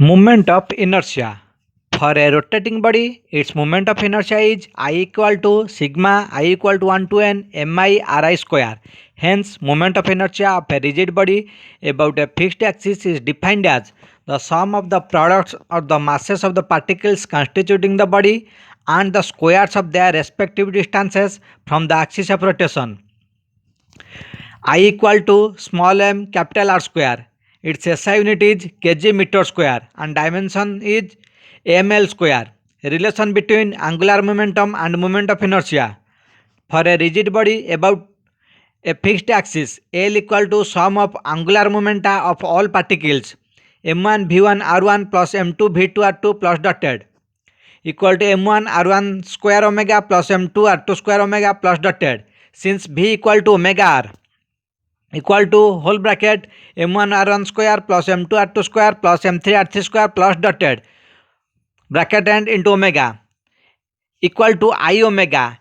Moment of inertia. For a rotating body, its moment of inertia is I equal to sigma I equal to 1 to n mi ri square. Hence, moment of inertia of a rigid body about a fixed axis is defined as the sum of the products of the masses of the particles constituting the body and the squares of their respective distances from the axis of rotation. I equal to small m capital R square. Its SI unit is kg meter square and dimension is ml square. Relation between angular momentum and moment of inertia. For a rigid body about a fixed axis, L equal to sum of angular momenta of all particles m1 v1 r1 plus m2 v2 r2 plus dotted equal to m1 r1 square omega plus m2 r2 square omega plus dotted. Since v equal to omega r equal to whole bracket m1 r1 square plus m2 r2 square plus m3 r3 square plus dotted bracket and into omega equal to I omega,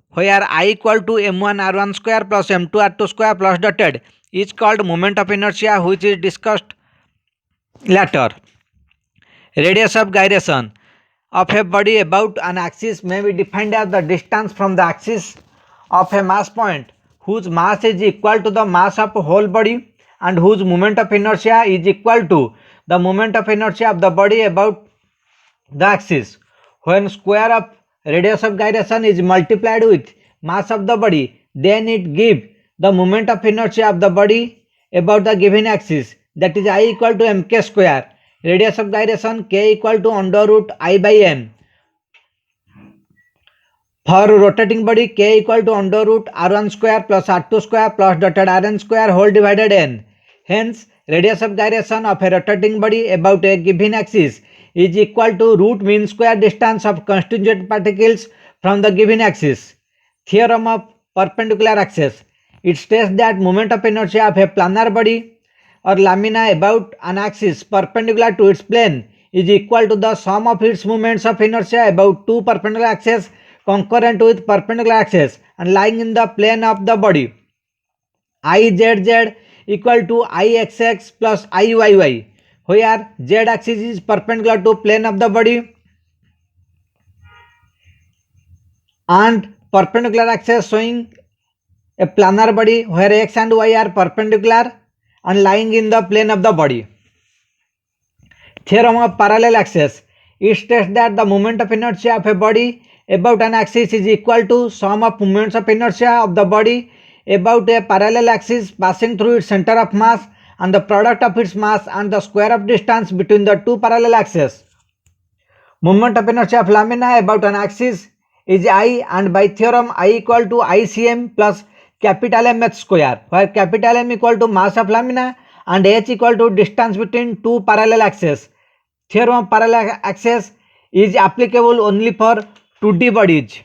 where I equal to m1 r1 square plus m2 r2 square plus dotted is called moment of inertia, which is discussed later. Radius of gyration of a body about an axis may be defined as the distance from the axis of a mass point whose mass is equal to the mass of a whole body and whose moment of inertia is equal to the moment of inertia of the body about the axis. When square of radius of gyration is multiplied with mass of the body, then it gives the moment of inertia of the body about the given axis, that is I equal to mk square. Radius of gyration k equal to under root I by m. For rotating body, k equal to under root r1 square plus r2 square plus dotted rn square whole divided n. Hence, radius of gyration of a rotating body about a given axis is equal to root mean square distance of constituent particles from the given axis. Theorem of perpendicular axis. It states that moment of inertia of a planar body or lamina about an axis perpendicular to its plane is equal to the sum of its moments of inertia about two perpendicular axes concurrent with perpendicular axis and lying in the plane of the body. Izz equal to Ixx plus Iyy, where z axis is perpendicular to plane of the body and perpendicular axis showing a planar body where x and y are perpendicular and lying in the plane of the body. Theorem of parallel axis. It states that the moment of inertia of a body about an axis is equal to sum of moments of inertia of the body about a parallel axis passing through its center of mass and the product of its mass and the square of distance between the two parallel axes. Moment of inertia of lamina about an axis is I, and by theorem I equal to ICM plus capital Mh square, where capital M equal to mass of lamina and h equal to distance between two parallel axes. Theorem of parallel axis is applicable only for 2D bodies.